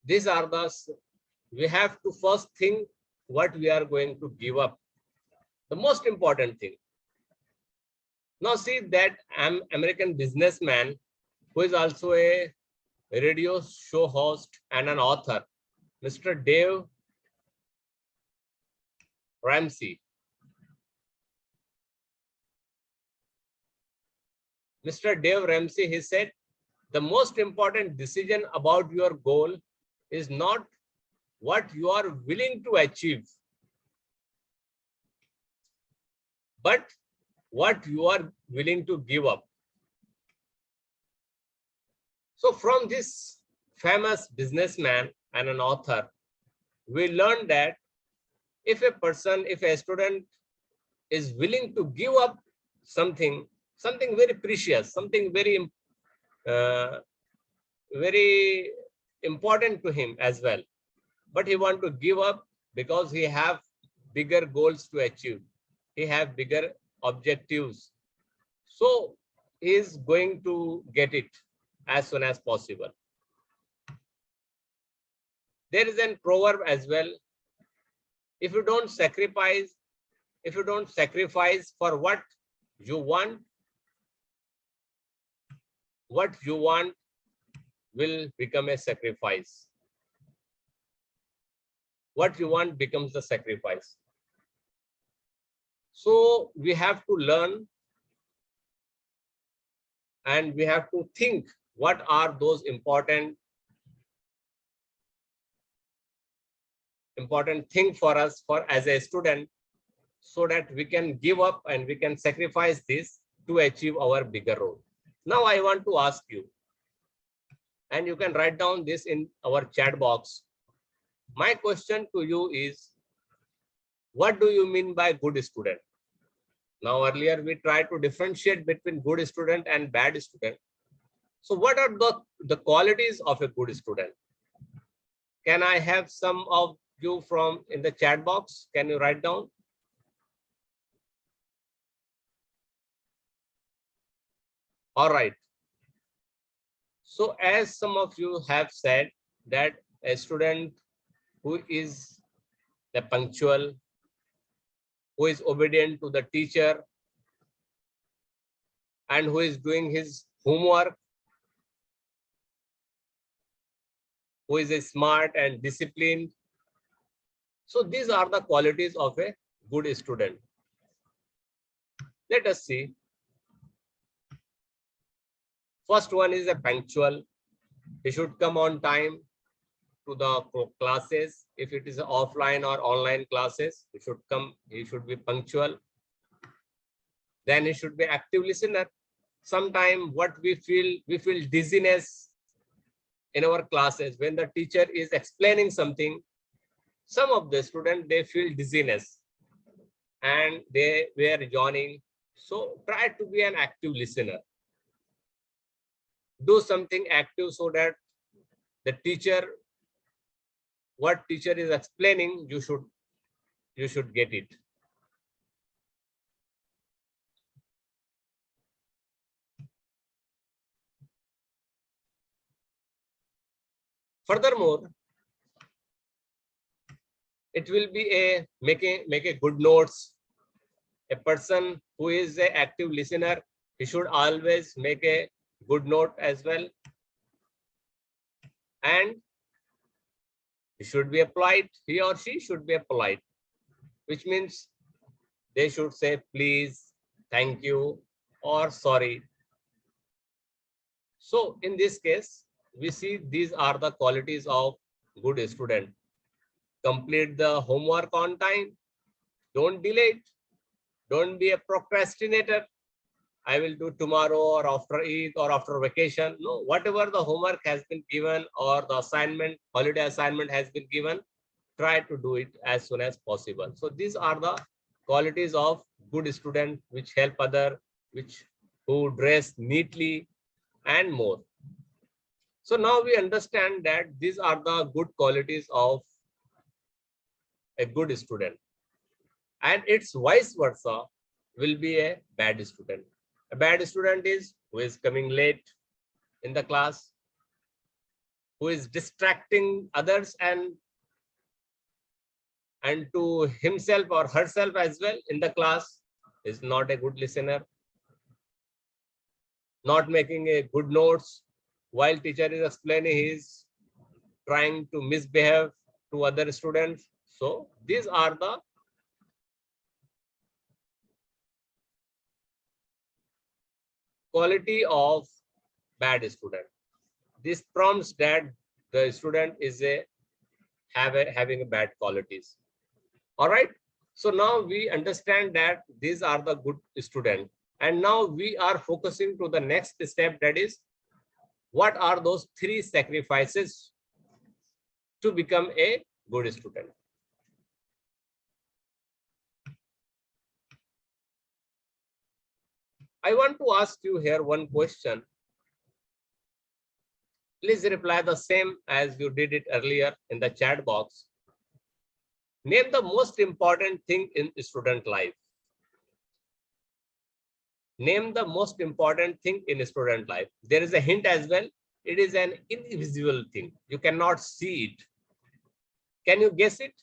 these are we have to first think what we are going to give up. The most important thing. Now see that American businessman who is also a radio show host and an author, Mr. Dave Ramsey. Mr. Dave Ramsey, he said, the most important decision about your goal is not what you are willing to achieve, but what you are willing to give up. So from this famous businessman and an author, we learned that if a student is willing to give up something very precious, something very important to him as well, but he want to give up because he have bigger goals to achieve, he have bigger objectives, so he is going to get it as soon as possible. There is a proverb as well, if you don't sacrifice for what you want will become a sacrifice. What you want becomes the sacrifice. So we have to learn and we have to think what are those important thing for us as a student, so that we can give up and we can sacrifice this to achieve our bigger role. Now I want to ask you, and you can write down this in our chat box. My question to you is, what do you mean by good student? Now earlier we tried to differentiate between good student and bad student. So what are the qualities of a good student? Can I have some of you from in the chat box? Can you write down? All right. So as some of you have said that a student who is the punctual, who is obedient to the teacher, and who is doing his homework, who is a smart and disciplined. So these are the qualities of a good student. Let us see. First one is a punctual. He should come on time to the classes. If it is offline or online classes, he should come, he should be punctual. Then he should be active listener. Sometimes what we feel dizziness in our classes when the teacher is explaining something. Some of the students, they feel dizziness and they were yawning. So try to be an active listener. Do something active so that the teacher, what teacher is explaining, you should get it. Furthermore, it will be a make a good notes. A person who is an active listener, he should always make a good note as well. And he should be polite, he or she should be polite, which means they should say please, thank you, or sorry. So in this case, we see these are the qualities of good student. Complete the homework on time. Don't delay it. Don't be a procrastinator. I will do tomorrow or after Eid or after vacation. No, whatever the homework has been given or the assignment, holiday assignment has been given, try to do it as soon as possible. So these are the qualities of good student which help other, who dress neatly and more. So now we understand that these are the good qualities of a good student, and its vice versa will be a bad student. A bad student is who is coming late in the class, who is distracting others and to himself or herself as well in the class is not a good listener. Not making a good notes while teacher is explaining, he is trying to misbehave to other students. So these are the quality of bad student. This prompts that the student is having a bad qualities. All right. So now we understand that these are the good student. And now we are focusing to the next step, that is, what are those 3 sacrifices to become a good student? I want to ask you here one question. Please reply the same as you did it earlier in the chat box. Name the most important thing in student life. Name the most important thing in student life. There is a hint as well. It is an invisible thing. You cannot see it. Can you guess it?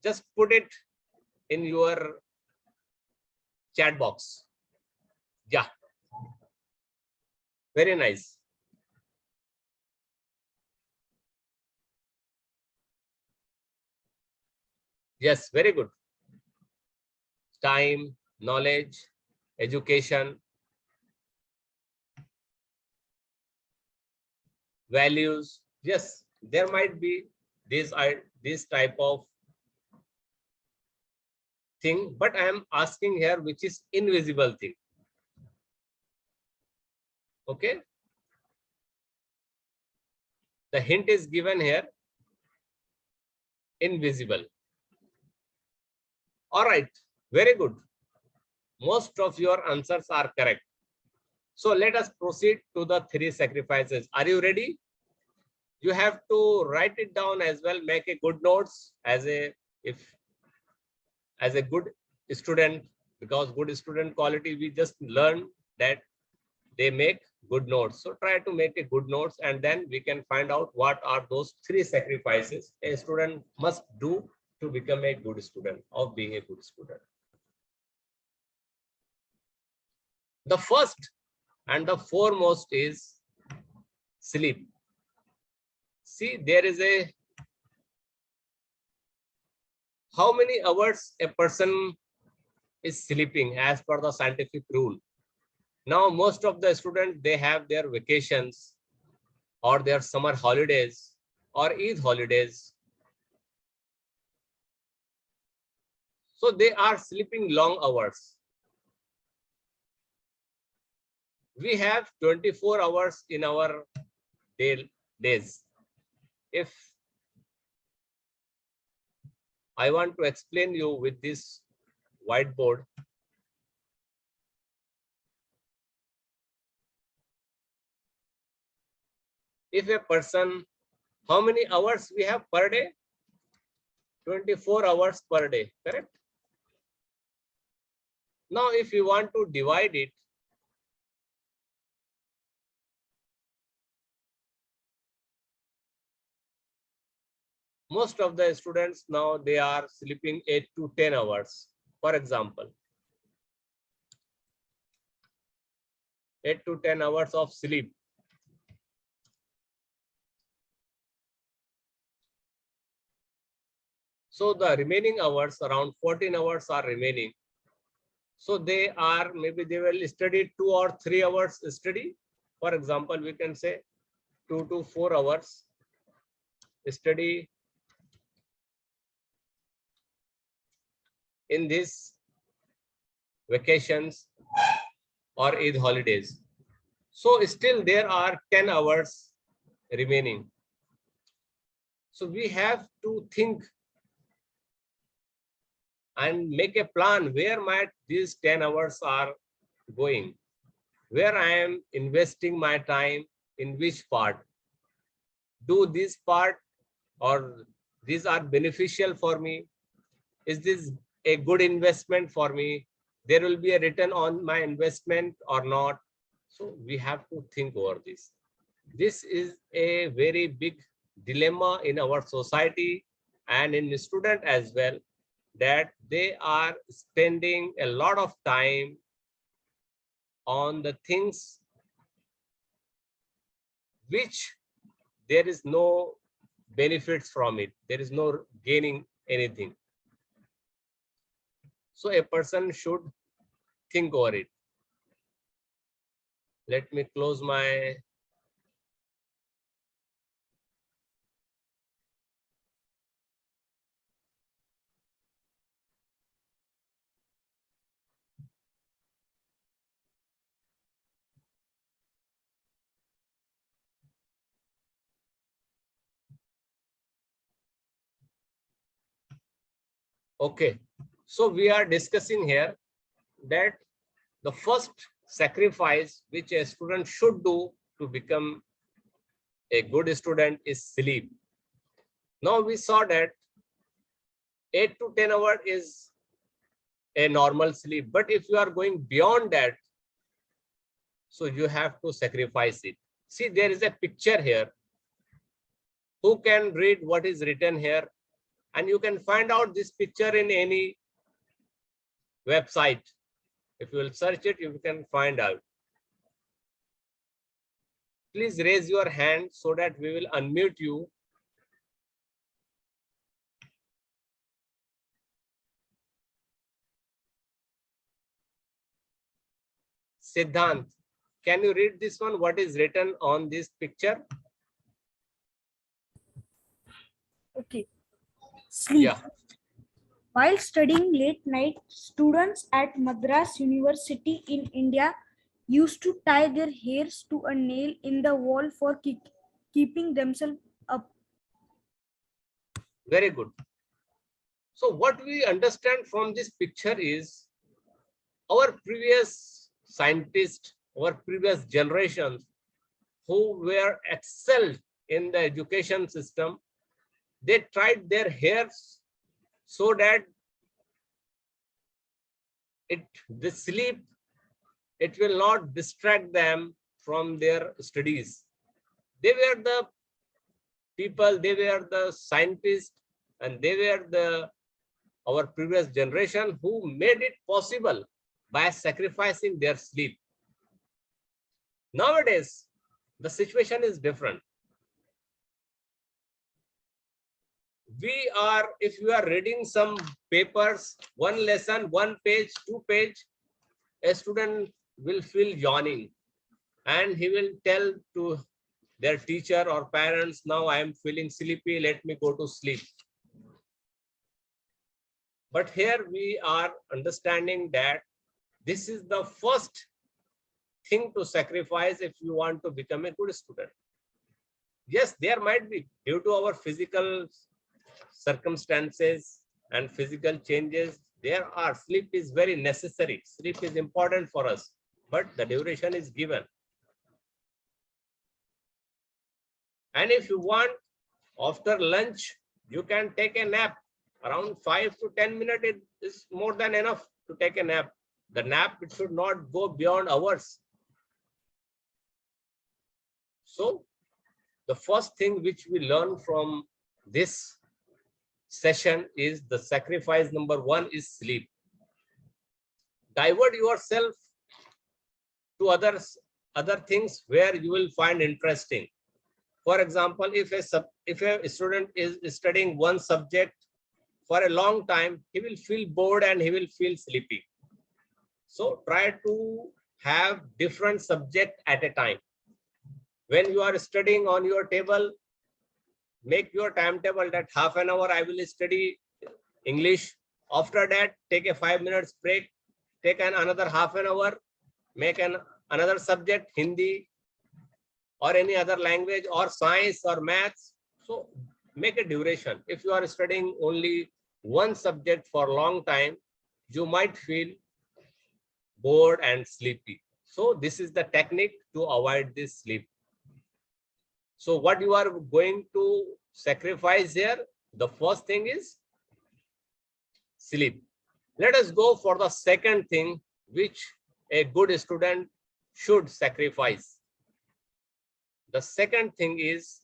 Just put it in your chat box. Yeah. Very nice. Yes, very good. Time, knowledge, education, values. Yes, there might be this type of thing, but I am asking here which is invisible thing. Okay. The hint is given here. Invisible. All right. Very good. Most of your answers are correct. So let us proceed to the 3 sacrifices. Are you ready? You have to write it down as well. Make a good notes as a good student, because good student quality we just learn that they make good notes. So try to make a good notes, and then we can find out what are those 3 sacrifices a student must do to become a good student, of being a good student. The first and the foremost is sleep. See, there is a how many hours a person is sleeping as per the scientific rule. Now, most of the students, they have their vacations or their summer holidays or Eid holidays. So they are sleeping long hours. We have 24 hours in our days. If I want to explain you with this whiteboard, if a person, how many hours we have per day? 24 hours per day, correct? Now, if you want to divide it, most of the students now they are sleeping 8 to 10 hours, for example. 8 to 10 hours of sleep. So the remaining hours, around 14 hours are remaining. So they are, maybe they will study 2 or 3 hours study. For example, we can say 2 to 4 hours study in these vacations or Eid holidays. So still there are 10 hours remaining. So we have to think and make a plan where these 10 hours are going, where I am investing my time, in which part. Do this part or these are beneficial for me? Is this a good investment for me? There will be a return on my investment or not? So we have to think over this. This is a very big dilemma in our society and in student as well, that they are spending a lot of time on the things which there is no benefits from it. There is no gaining anything. So a person should think over it. Let me close my okay. So we are discussing here that the first sacrifice which a student should do to become a good student is sleep. Now we saw that 8 to 10 hours is a normal sleep, but if you are going beyond that, so you have to sacrifice it. See, there is a picture here. Who can read what is written here? And you can find out this picture in any website. If you will search it, you can find out. Please raise your hand so that we will unmute you. Siddhant, can you read this one? What is written on this picture? Okay. Sleep. Yeah. While studying late night, students at Madras University in India used to tie their hairs to a nail in the wall for keeping themselves up. Very good. So what we understand from this picture is our previous scientists, our previous generations who were excelled in the education system, they tried their hairs so that the sleep, it will not distract them from their studies. They were the people, they were the scientists, and they were our previous generation who made it possible by sacrificing their sleep. Nowadays, the situation is different. We are, if you are reading some papers, one lesson, one page, two page, a student will feel yawning and he will tell to their teacher or parents, now I am feeling sleepy, let me go to sleep. But here we are understanding that this is the first thing to sacrifice if you want to become a good student. Yes, there might be, due to our physical circumstances and physical changes, there are, sleep is very necessary. Sleep is important for us, but the duration is given. And if you want, after lunch, you can take a nap. Around 5 to 10 minutes, it is more than enough to take a nap. The nap, it should not go beyond hours. So the first thing which we learn from this session is the sacrifice number one is sleep. Divert yourself to other things where you will find interesting. For example, if a student is studying one subject for a long time, he will feel bored and he will feel sleepy. So try to have different subject at a time. When you are studying on your table, make your timetable that half an hour I will study English. After that, take a 5 minutes break, take another half an hour, make another subject, Hindi or any other language or science or maths. So make a duration. If you are studying only one subject for a long time, you might feel bored and sleepy. So this is the technique to avoid this sleep. So what you are going to sacrifice here, the first thing is sleep. Let us go for the second thing which a good student should sacrifice. The second thing is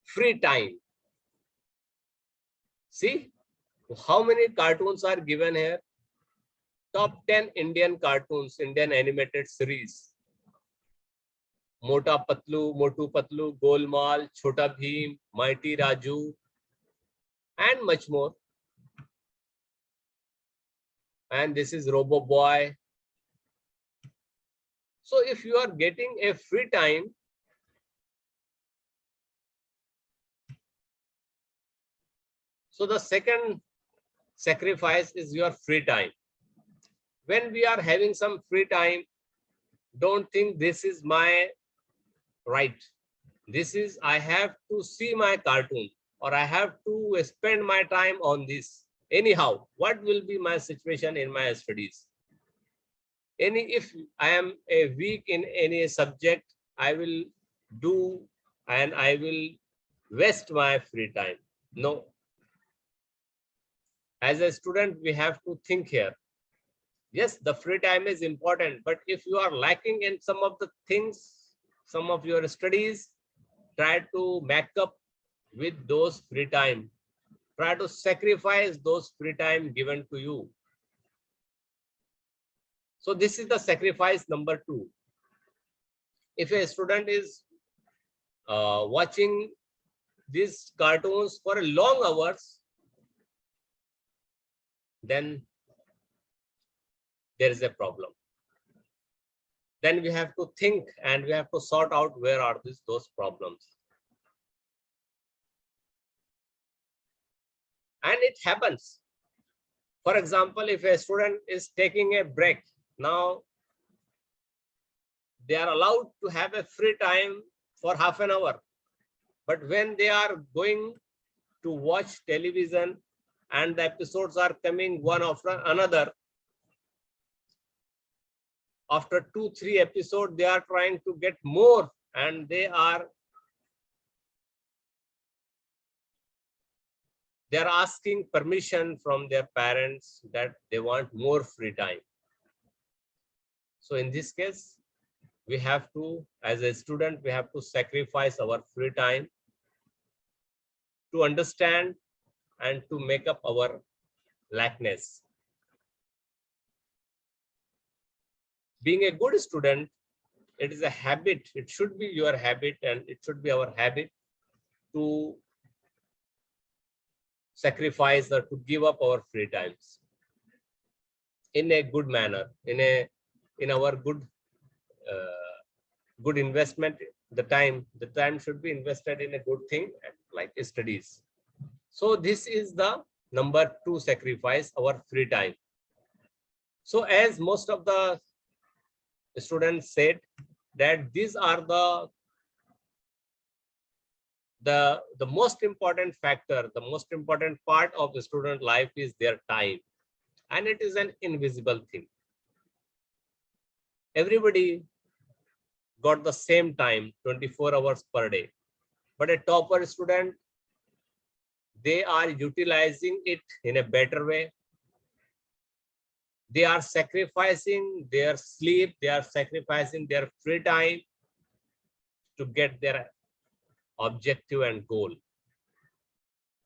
free time. See how many cartoons are given here. Top 10 Indian cartoons, Indian animated series. Mota Patlu, Motu Patlu, Golmaal, Chota Bheem, Mighty Raju, and much more. And this is Robo Boy. So if you are getting a free time, so the second sacrifice is your free time. When we are having some free time, don't think this is my right. This is, I have to see my cartoon or I have to spend my time on this. Anyhow, what will be my situation in my studies? If I am a weak in any subject, I will do and I will waste my free time. No. As a student, we have to think here. Yes, the free time is important, but if you are lacking in some of the things, some of your studies, try to make up with those free time. Try to sacrifice those free time given to you. So this is the sacrifice number 2. If a student is watching these cartoons for long hours, then there is a problem. Then we have to think and we have to sort out where are those problems. And it happens. For example, if a student is taking a break, now they are allowed to have a free time for half an hour. But when they are going to watch television and the episodes are coming one after another, after 2-3 episodes, they are trying to get more and they are asking permission from their parents that they want more free time. So in this case, we have to, as a student, we have to sacrifice our free time to understand and to make up our lackness. Being a good student, it is a habit. It should be your habit and it should be our habit to sacrifice or to give up our free times in a good manner, in our good investment. The time should be invested in a good thing like studies. So this is the number 2 sacrifice, our free time. So as most of the students said that these are the most important factor, the most important part of the student life is their time, and it is an invisible thing. Everybody got the same time, 24 hours per day, but a topper student, they are utilizing it in a better way. They are sacrificing their sleep, they are sacrificing their free time to get their objective and goal.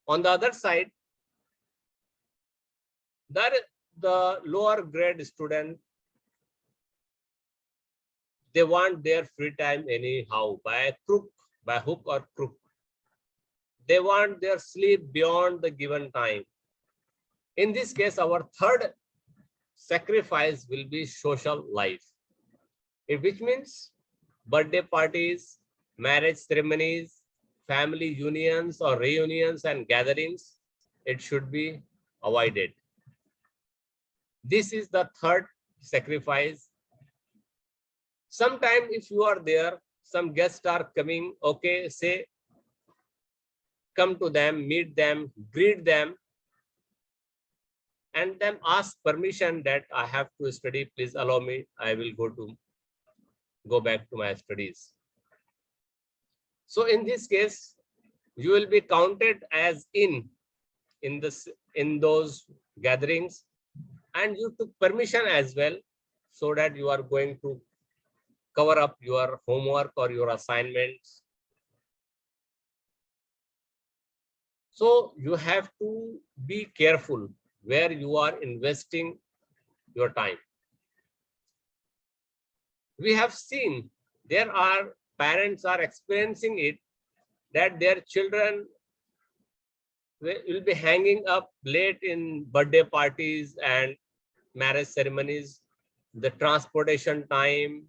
On the other side, the lower grade student, they want their free time anyhow, by hook or crook. They want their sleep beyond the given time. In this case, our third sacrifice will be social life, which means birthday parties, marriage ceremonies, family unions or reunions and gatherings. It should be avoided. This is the third sacrifice. Sometime if you are there, some guests are coming, okay, say, come to them, meet them, greet them, and then ask permission that I have to study, please allow me, I will go back to my studies. So in this case, you will be counted as in in those gatherings, and you took permission as well, so that you are going to cover up your homework or your assignments. So you have to be careful where you are investing your time. We have seen there are parents are experiencing it, that their children will be hanging up late in birthday parties and marriage ceremonies, the transportation time,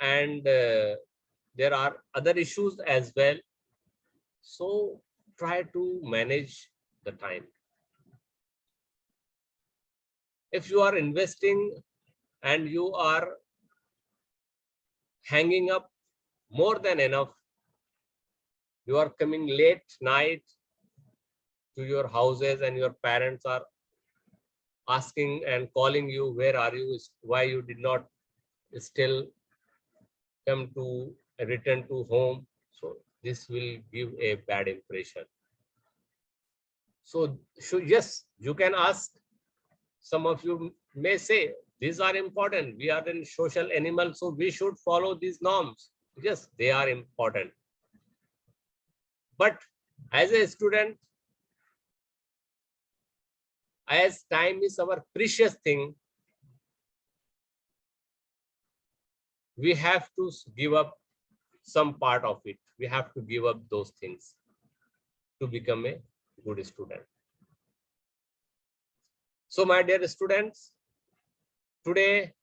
and there are other issues as well. So try to manage the time. If you are investing and you are hanging up more than enough, you are coming late night to your houses and your parents are asking and calling you, where are you, why you did not still come to return to home. So this will give a bad impression. So yes, you can ask. Some of you may say, these are important. We are in social animals, so we should follow these norms. Yes, they are important. But as a student, as time is our precious thing, we have to give up some part of it. We have to give up those things to become a good student. So my dear students, today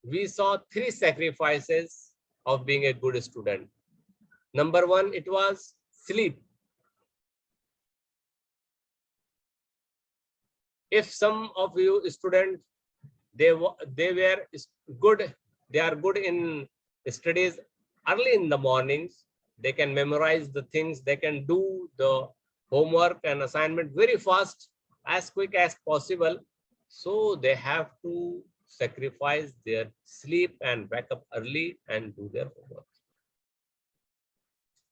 we saw 3 sacrifices of being a good student. Number 1, it was sleep. If some of you students, they are good in studies early in the mornings, they can memorize the things, they can do the homework and assignment very fast, as quick as possible. So they have to sacrifice their sleep and wake up early and do their homework.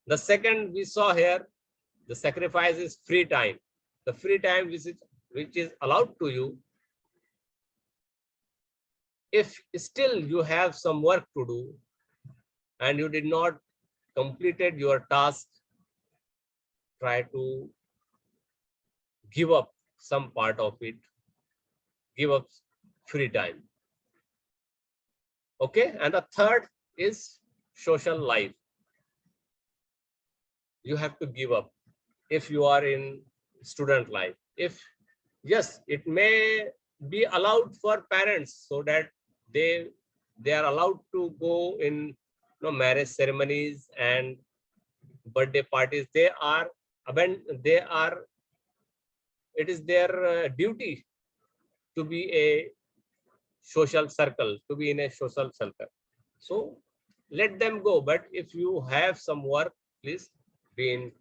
The second we saw here, the sacrifice is free time. The free time which is allowed to you. If still you have some work to do and you did not completed your task, try to give up some part of it, give up free time. Okay, and the third is social life. You have to give up if you are in student life. If yes, it may be allowed for parents, so that they are allowed to go in marriage ceremonies and birthday parties. It is their duty to be a social circle, to be in a social circle. So let them go. But if you have some work, please be in